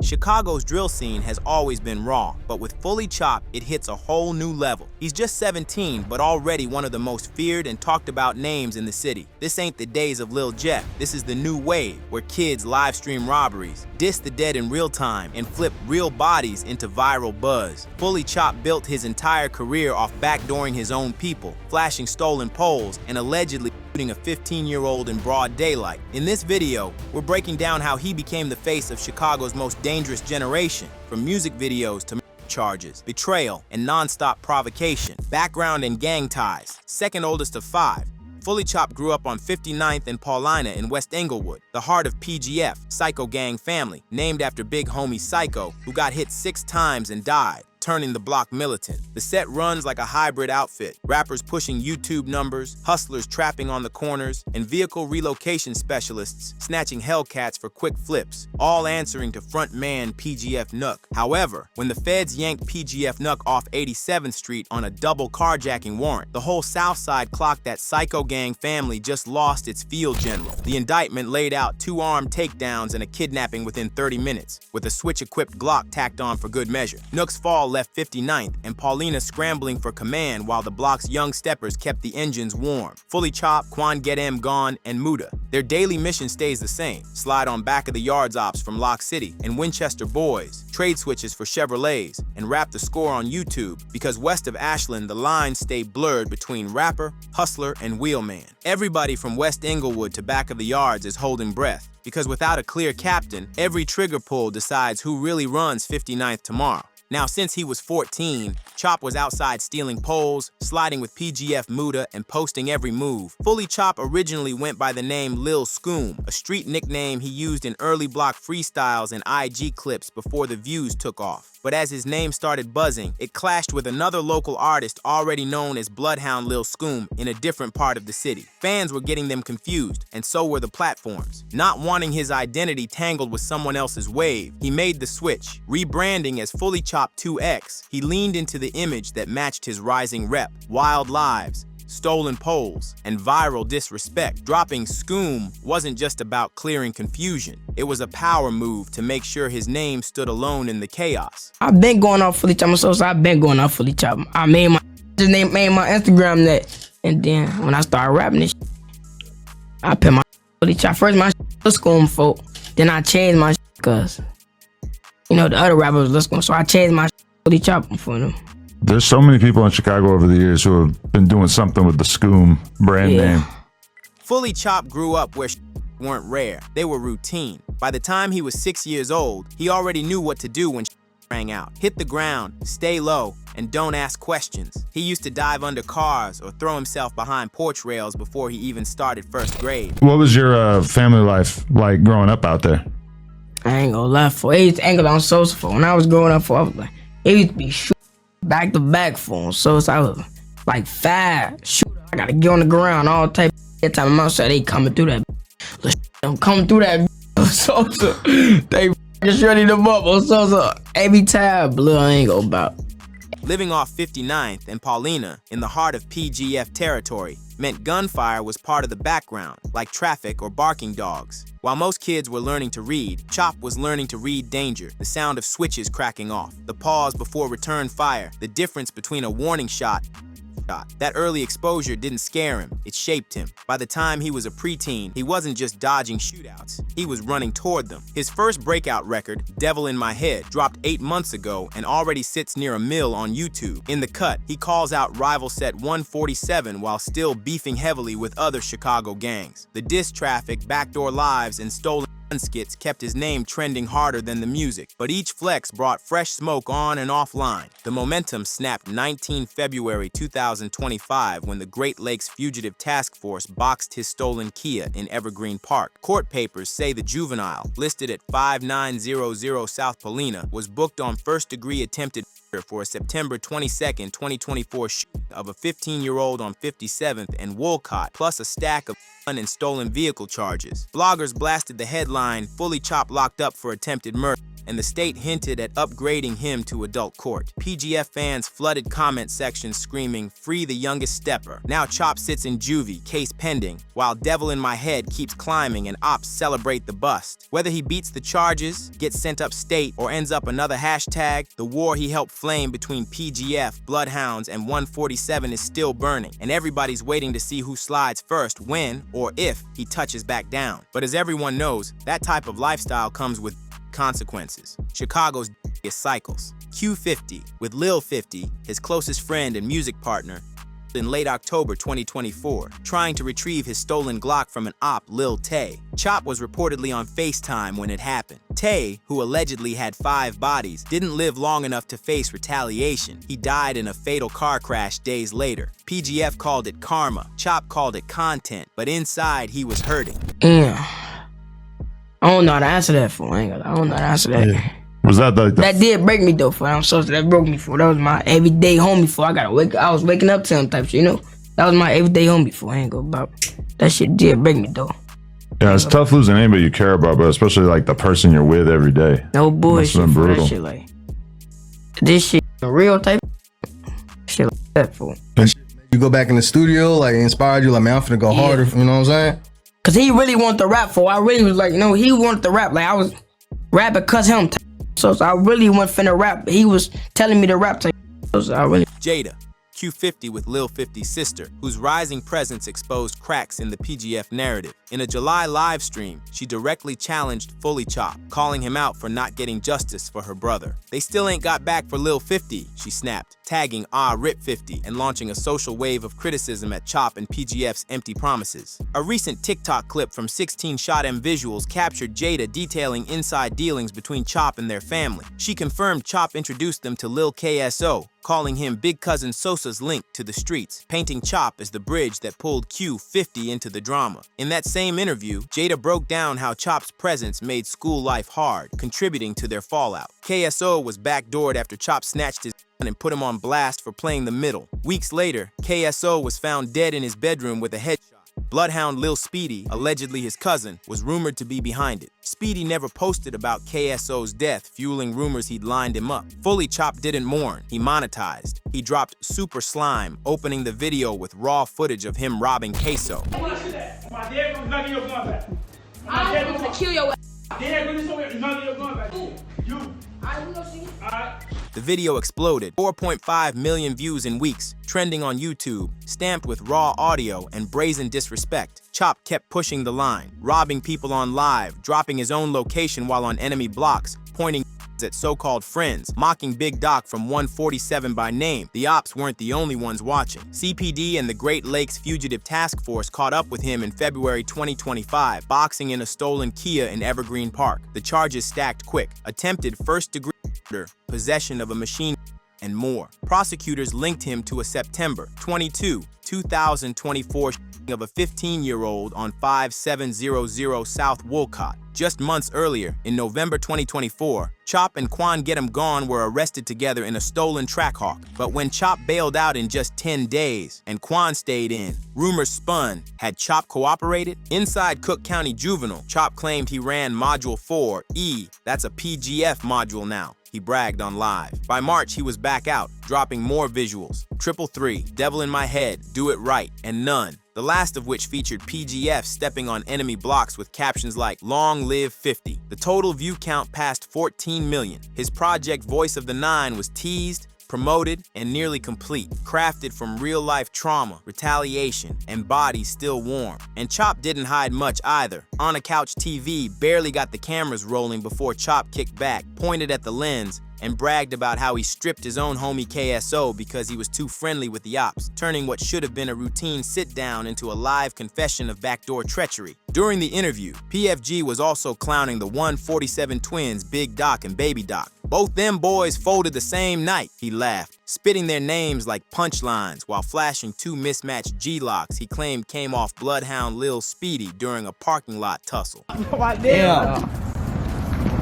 Chicago's drill scene has always been raw, but with FullyChop, it hits a whole new level. He's just 17, but already one of the most feared and talked about names in the city. This ain't the days of Lil Jeff. This is the new wave, where kids live stream robberies, diss the dead in real time, and flip real bodies into viral buzz. FullyChop built his entire career off backdooring his own people, flashing stolen poles, and allegedly shooting a 15-year-old in broad daylight. In this video, we're breaking down how he became the face of Chicago's most dangerous generation, from music videos to charges, betrayal, and non-stop provocation, background and gang ties, second oldest of 5. FullyChop grew up on 59th and Paulina in West Englewood, the heart of PGF, Psycho Gang family, named after big homie Psycho, who got hit 6 times and died, turning the block militant. The set runs like a hybrid outfit, rappers pushing YouTube numbers, hustlers trapping on the corners, and vehicle relocation specialists snatching Hellcats for quick flips, all answering to frontman PGF Nook. However, when the feds yanked PGF Nook off 87th Street on a double carjacking warrant, the whole South Side clocked that Psycho Gang family just lost its field general. The indictment laid out 2 armed takedowns and a kidnapping within 30 minutes, with a switch-equipped Glock tacked on for good measure. Nook's fall left 59th, and Paulina scrambling for command while the block's young steppers kept the engines warm. FullyChop, Quan Get M Gone, and Muda. Their daily mission stays the same: slide on back of the yards ops from Lock City and Winchester Boys, trade switches for Chevrolets, and rap the score on YouTube, because west of Ashland the lines stay blurred between rapper, hustler, and wheelman. Everybody from West Englewood to back of the yards is holding breath, because without a clear captain, every trigger pull decides who really runs 59th tomorrow. Now, since he was 14, Chop was outside stealing poles, sliding with PGF Muda, and posting every move. FullyChop originally went by the name Lil Scoom, a street nickname he used in early block freestyles and IG clips before the views took off. But as his name started buzzing, it clashed with another local artist already known as Bloodhound Lil Scoom in a different part of the city. Fans were getting them confused, and so were the platforms. Not wanting his identity tangled with someone else's wave, he made the switch. Rebranding as FullyChop 2X, he leaned into the image that matched his rising rep: wild lives, stolen poles, and viral disrespect. Dropping Scoom wasn't just about clearing confusion. It was a power move to make sure his name stood alone in the chaos. I've been going off FullyChop, so I've been going off FullyChop. I made my Instagram that, and then when I started rapping this, I put my FullyChop. First my was Scoom folk, then I changed my cause you know the other rappers was Scoom, so I changed my FullyChop for them. There's so many people in Chicago over the years who have been doing something with the Scoom brand name. FullyChop grew up where weren't rare, they were routine. By the time he was 6 years old, he already knew what to do when rang out. Hit the ground, stay low, and don't ask questions. He used to dive under cars or throw himself behind porch rails before he even started first grade. What was your family life like growing up out there? I ain't gonna lie, for it used to angle on social phone. When I was growing up, I was like, it used to be back to back phone. So I was like 5. Shoot, I gotta get on the ground all type of that time. I'm outside, they coming through that. I'm coming through that. So they just ready to bubble. So every time, blood I ain't go about. Living off 59th and Paulina in the heart of PGF territory meant gunfire was part of the background, like traffic or barking dogs. While most kids were learning to read, Chop was learning to read danger, the sound of switches cracking off, the pause before return fire, the difference between a warning shot. That early exposure didn't scare him, it shaped him. By the time he was a preteen, he wasn't just dodging shootouts, he was running toward them. His first breakout record, Devil in My Head, dropped 8 months ago and already sits near 1 million on YouTube. In the cut, he calls out rival set 147 while still beefing heavily with other Chicago gangs. The diss traffic, backdoor lives, and stolen skits kept his name trending harder than the music, but each flex brought fresh smoke on and offline. The momentum snapped 19 February 2025 when the Great Lakes Fugitive Task Force boxed his stolen Kia in Evergreen Park. Court papers say the juvenile, listed at 5900 South Paulina, was booked on first-degree attempted murder for a September 22, 2024 shooting of a 15-year-old on 57th and Wolcott, plus a stack of and stolen vehicle charges. Bloggers blasted the headline, FullyChop locked up for attempted murder. and the state hinted at upgrading him to adult court. PGF fans flooded comment sections screaming, "Free the youngest stepper." Now Chop sits in juvie, case pending, while Devil in My Head keeps climbing and ops celebrate the bust. Whether he beats the charges, gets sent upstate, or ends up another hashtag, the war he helped flame between PGF, Bloodhounds, and 147 is still burning, and everybody's waiting to see who slides first when, or if, he touches back down. But as everyone knows, that type of lifestyle comes with consequences. Chicago's is cycles. Q50, with Lil 50, his closest friend and music partner, in late October 2024, trying to retrieve his stolen Glock from an op, Lil Tay. Chop was reportedly on FaceTime when it happened. Tay, who allegedly had 5 bodies, didn't live long enough to face retaliation. He died in a fatal car crash days later. PGF called it karma, Chop called it content, but inside he was hurting. Yeah. I don't know how to answer that for. I don't know how to answer that. Yeah. Was that like that did break me though, for I'm so that broke me for. That was my everyday homie for. I was waking up to him type shit, you know. That was my everyday homie for. I ain't go about that shit did break me though. Yeah, it's tough losing anybody you care about, but especially like the person you're with every day. No bullshit for that shit, like this shit a real type shit like that for. You go back in the studio, like inspired you, like man, I'm finna go harder. You know what I'm saying? Cause he really wanted to rap for. I really was like, you know, he wanted to rap. Like I was rapping cause him. So I really went finna rap. He was telling me to rap. So I really. Jada, Q50 with Lil 50's sister, whose rising presence exposed cracks in the PGF narrative. In a July live stream, she directly challenged FullyChop, calling him out for not getting justice for her brother. "They still ain't got back for Lil 50, she snapped, tagging RIP50 and launching a social wave of criticism at Chop and PGF's empty promises. A recent TikTok clip from 16 Shot M Visuals captured Jada detailing inside dealings between Chop and their family. She confirmed Chop introduced them to Lil KSO, calling him Big Cousin Sosa's link to the streets, painting Chop as the bridge that pulled Q50 into the drama. In that same interview, Jada broke down how Chop's presence made school life hard, contributing to their fallout. KSO was backdoored after Chop snatched his gun and put him on blast for playing the middle. Weeks later, KSO was found dead in his bedroom with a headshot. Bloodhound Lil Speedy, allegedly his cousin, was rumored to be behind it. Speedy never posted about KSO's death, fueling rumors he'd lined him up. FullyChop didn't mourn, he monetized. He dropped Super Slime, opening the video with raw footage of him robbing Queso. I'm gonna kill your ass. The video exploded, 4.5 million views in weeks, trending on YouTube, stamped with raw audio and brazen disrespect. Chop kept pushing the line, robbing people on live, dropping his own location while on enemy blocks, pointing at so-called friends, mocking Big Doc from 147 by name. The ops weren't the only ones watching. CPD and the Great Lakes Fugitive Task Force caught up with him in February 2025, boxing in a stolen Kia in Evergreen Park. The charges stacked quick: attempted first-degree murder, possession of a machine, and more. Prosecutors linked him to a September 22, 2024 of a 15-year-old on 5700 South Wolcott. Just months earlier, in November 2024, Chop and Quan Get 'Em Gone were arrested together in a stolen Trackhawk. But when Chop bailed out in just 10 days and Quan stayed in, rumors spun. Had Chop cooperated? Inside Cook County Juvenile, Chop claimed he ran Module 4E. That's a PGF module now. He bragged on live. By March, he was back out, dropping more visuals. 333, Devil in My Head, Do It Right, and None. The last of which featured PGF stepping on enemy blocks with captions like, "Long Live 50. The total view count passed 14 million. His project Voice of the Nine was teased, promoted, and nearly complete, crafted from real-life trauma, retaliation, and bodies still warm. And Chop didn't hide much either. On a Couch TV barely got the cameras rolling before Chop kicked back, pointed at the lens, and bragged about how he stripped his own homie KSO because he was too friendly with the ops, turning what should have been a routine sit-down into a live confession of backdoor treachery. During the interview, PFG was also clowning the 147 twins, Big Doc and Baby Doc. "Both them boys folded the same night," he laughed, spitting their names like punchlines while flashing 2 mismatched G-locks he claimed came off Bloodhound Lil Speedy during a parking lot tussle. Yeah.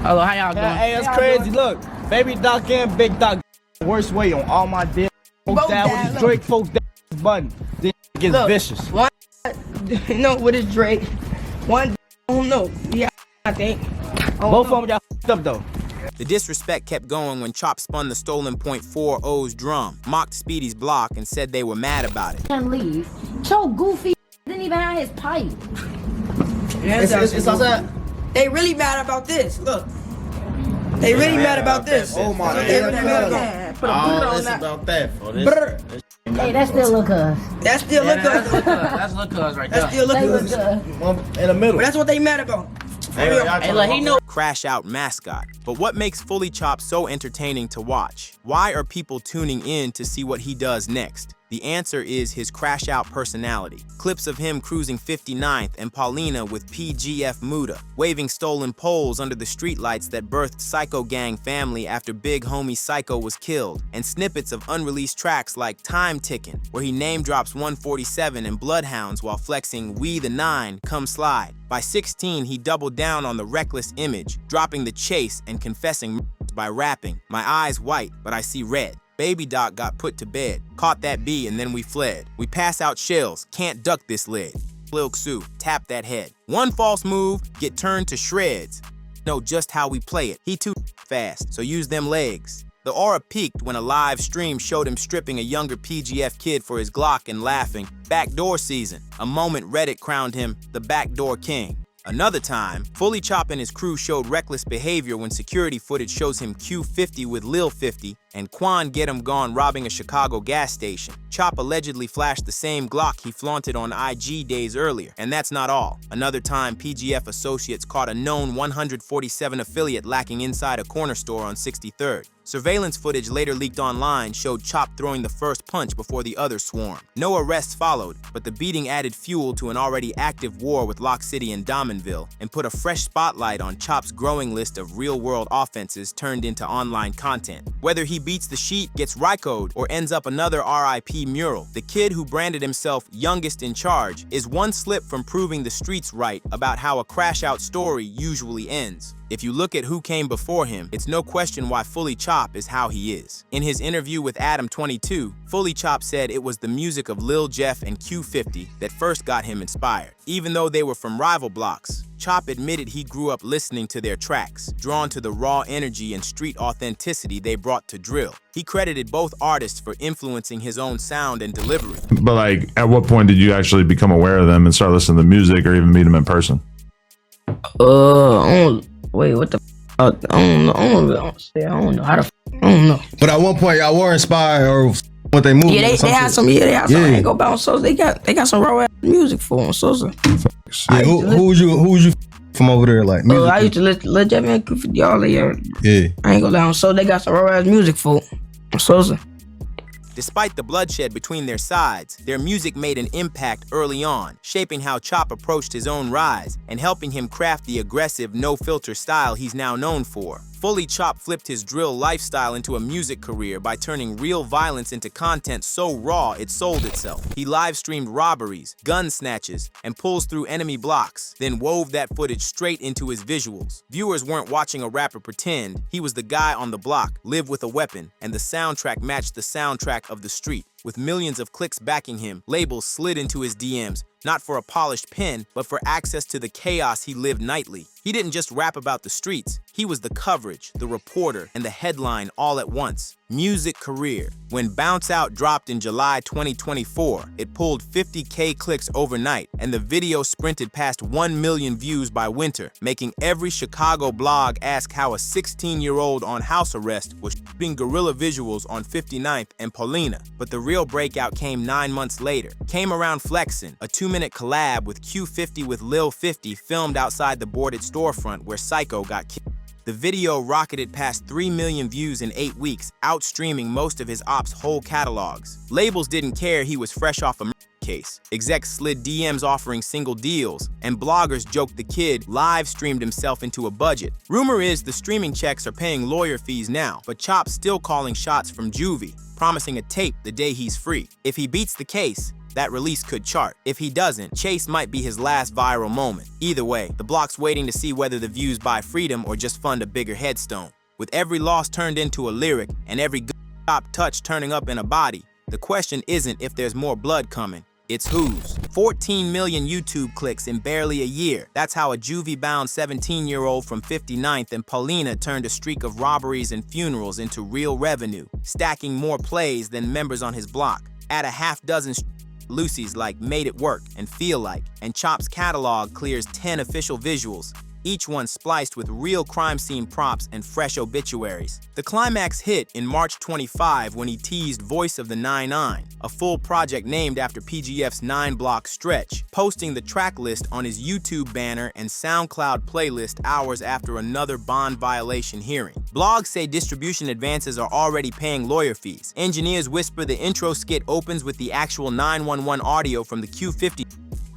Hello, how y'all doing? Hey, it's crazy. Look, Baby Doc and Big Doc, worst way on all my dick. Folk down with his Drake, folk down with his button. This gets vicious. One, you know, with his Drake. One, I don't know. Yeah, I think. Both of them got f***ed up though. The disrespect kept going when Chop spun the stolen .40's drum, mocked Speedy's block, and said they were mad about it. And leave. Cho goofy didn't even have his pipe. It's outside. They really mad about this. Look. They really mad about this. Oh my They really mad God. Put a boot on It's that. about that for this. Brr. Hey, that still look us. That's still look good. That's look us right That's there. still look They look good. us. In the middle. But that's what they mad about. Hey, look, he know. Crash Out mascot. But what makes FullyChop so entertaining to watch? Why are people tuning in to see what he does next? The answer is his Crash Out personality. Clips of him cruising 59th and Paulina with PGF Muda, waving stolen poles under the streetlights that birthed Psycho Gang family after big homie Psycho was killed, and snippets of unreleased tracks like Time Tickin', where he name drops 147 and Bloodhounds while flexing We the Nine, Come Slide. By 16, he doubled down on the reckless image, dropping the chase and confessing by rapping, my eyes white, but I see red. Baby Doc got put to bed, caught that bee, and then we fled. We pass out shells, can't duck this lid. Lil Xu, tap that head. One false move, get turned to shreds. Know just how we play it. He too fast, so use them legs. The aura peaked when a live stream showed him stripping a younger PGF kid for his Glock and laughing. Backdoor season, a moment Reddit crowned him the Backdoor King. Another time, FullyChop and his crew showed reckless behavior when security footage shows him Q50 with Lil 50 and Quan Get 'em Gone robbing a Chicago gas station. Chop allegedly flashed the same Glock he flaunted on IG days earlier. And that's not all. Another time, PGF associates caught a known 147 affiliate lacking inside a corner store on 63rd. Surveillance footage later leaked online showed Chop throwing the first punch before the others swarmed. No arrests followed, but the beating added fuel to an already active war with Lock City and Damonville and put a fresh spotlight on Chop's growing list of real-world offenses turned into online content. Whether he beats the sheet, gets Ryco'd, or ends up another RIP mural, the kid who branded himself youngest in charge is one slip from proving the streets right about how a Crash Out story usually ends. If you look at who came before him, it's no question why FullyChop is how he is. In his interview with Adam22, FullyChop said it was the music of Lil Jeff and Q50 that first got him inspired. Even though they were from rival blocks, Chop admitted he grew up listening to their tracks, drawn to the raw energy and street authenticity they brought to drill. He credited both artists for influencing his own sound and delivery. But like, at what point did you actually become aware of them and start listening to music or even meet them in person? Wait, what the? I don't know. I don't know how to. I don't know. But at one point, y'all were inspired or what they moved. Yeah, they had some. Yeah, they had some. I ain't go bounce Sosa. They got some raw ass music for them. Sosa. Yeah, who was you from over there? Like, music? I used to let Jeff and Q50 y'all. Yeah. I ain't go down. So they got some raw ass music for Sosa. Despite the bloodshed between their sides, their music made an impact early on, shaping how Chop approached his own rise and helping him craft the aggressive, no-filter style he's now known for. FullyChop flipped his drill lifestyle into a music career by turning real violence into content so raw it sold itself. He live-streamed robberies, gun snatches, and pulls through enemy blocks, then wove that footage straight into his visuals. Viewers weren't watching a rapper pretend. He was the guy on the block, live with a weapon, and the soundtrack matched the soundtrack of the street. With millions of clicks backing him, labels slid into his DMs, not for a polished pen, but for access to the chaos he lived nightly. He didn't just rap about the streets, he was the coverage, the reporter, and the headline all at once. Music career. When Bounce Out dropped in July 2024, it pulled 50K clicks overnight, and the video sprinted past 1 million views by winter, making every Chicago blog ask how a 16-year-old on house arrest was shooting guerrilla visuals on 59th and Paulina. But the real breakout came 9 months later. Came Around Flexin', a 2-minute collab with Q50 with Lil 50 filmed outside the boarded storefront where Psycho got killed. The video rocketed past 3 million views in 8 weeks, outstreaming most of his ops' whole catalogs. Labels didn't care he was fresh off a case. Execs slid DMs offering single deals, and bloggers joked the kid live-streamed himself into a budget. Rumor is the streaming checks are paying lawyer fees now, but Chop's still calling shots from Juvie, promising a tape the day he's free. If he beats the case, that release could chart. If he doesn't, Chase might be his last viral moment. Either way, the block's waiting to see whether the views buy freedom or just fund a bigger headstone. With every loss turned into a lyric and every good top touch turning up in a body, the question isn't if there's more blood coming, It's whose. 14 million YouTube clicks in barely a year. That's how a juvie-bound 17-year-old from 59th and Paulina turned a streak of robberies and funerals into real revenue, stacking more plays than members on his block. Add a half dozen Lucy's like Made It Work and Feel Like, and Chop's catalog clears 10 official visuals, each one spliced with real crime scene props and fresh obituaries. The climax hit in March 25 when he teased Voice of the 9-9, a full project named after PGF's 9-block stretch, posting the track list on his YouTube banner and SoundCloud playlist hours after another bond violation hearing. Blogs say distribution advances are already paying lawyer fees. Engineers whisper the intro skit opens with the actual 911 audio from the Q50.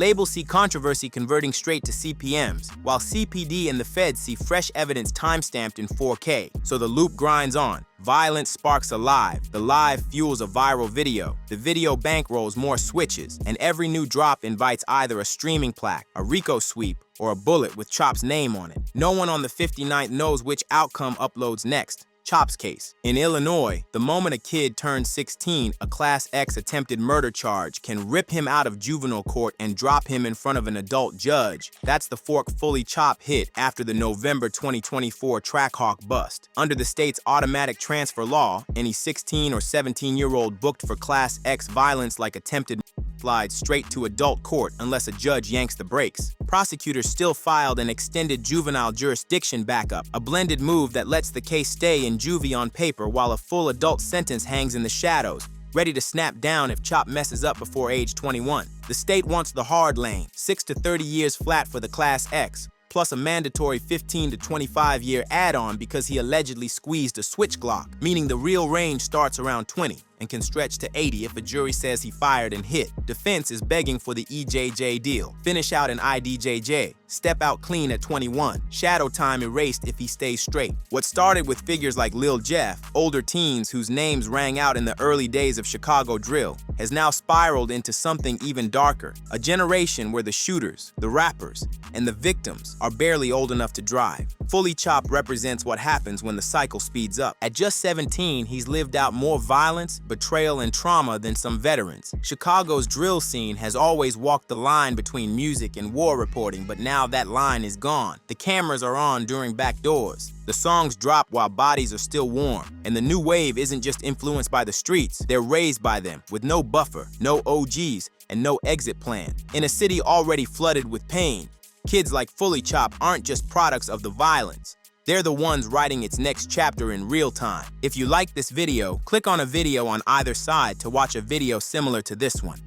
Labels see controversy converting straight to CPMs, while CPD and the Feds see fresh evidence timestamped in 4K. So the loop grinds on. Violence sparks a live. The live fuels a viral video. The video bankrolls more switches, and every new drop invites either a streaming plaque, a Rico sweep, or a bullet with Chop's name on it. No one on the 59th knows which outcome uploads next. Chop's case. In Illinois, the moment a kid turns 16, a Class X attempted murder charge can rip him out of juvenile court and drop him in front of an adult judge. That's the fork FullyChop hit after the November 2024 Trackhawk bust. Under the state's automatic transfer law, any 16 or 17-year-old booked for Class X violence like attempted slides straight to adult court unless a judge yanks the brakes. Prosecutors still filed an extended juvenile jurisdiction backup, a blended move that lets the case stay in juvie on paper while a full adult sentence hangs in the shadows, ready to snap down if Chop messes up before age 21. The state wants the hard lane, 6 to 30 years flat for the Class X, plus a mandatory 15 to 25 year add-on because he allegedly squeezed a switch Glock, meaning the real range starts around 20 and can stretch to 80 if a jury says he fired and hit. Defense is begging for the EJJ deal. Finish out an IDJJ. Step out clean at 21. Shadow time erased if he stays straight. What started with figures like Lil Jeff, older teens whose names rang out in the early days of Chicago drill, has now spiraled into something even darker. A generation where the shooters, the rappers, and the victims are barely old enough to drive. FullyChop represents what happens when the cycle speeds up. At just 17, he's lived out more violence, betrayal, and trauma than some veterans. Chicago's drill scene has always walked the line between music and war reporting, but now that line is gone. The cameras are on during backdoors. The songs drop while bodies are still warm. And the new wave isn't just influenced by the streets, they're raised by them, with no buffer, no OGs, and no exit plan. In a city already flooded with pain, kids like FullyChop aren't just products of the violence. They're the ones writing its next chapter in real time. If you like this video, click on a video on either side to watch a video similar to this one.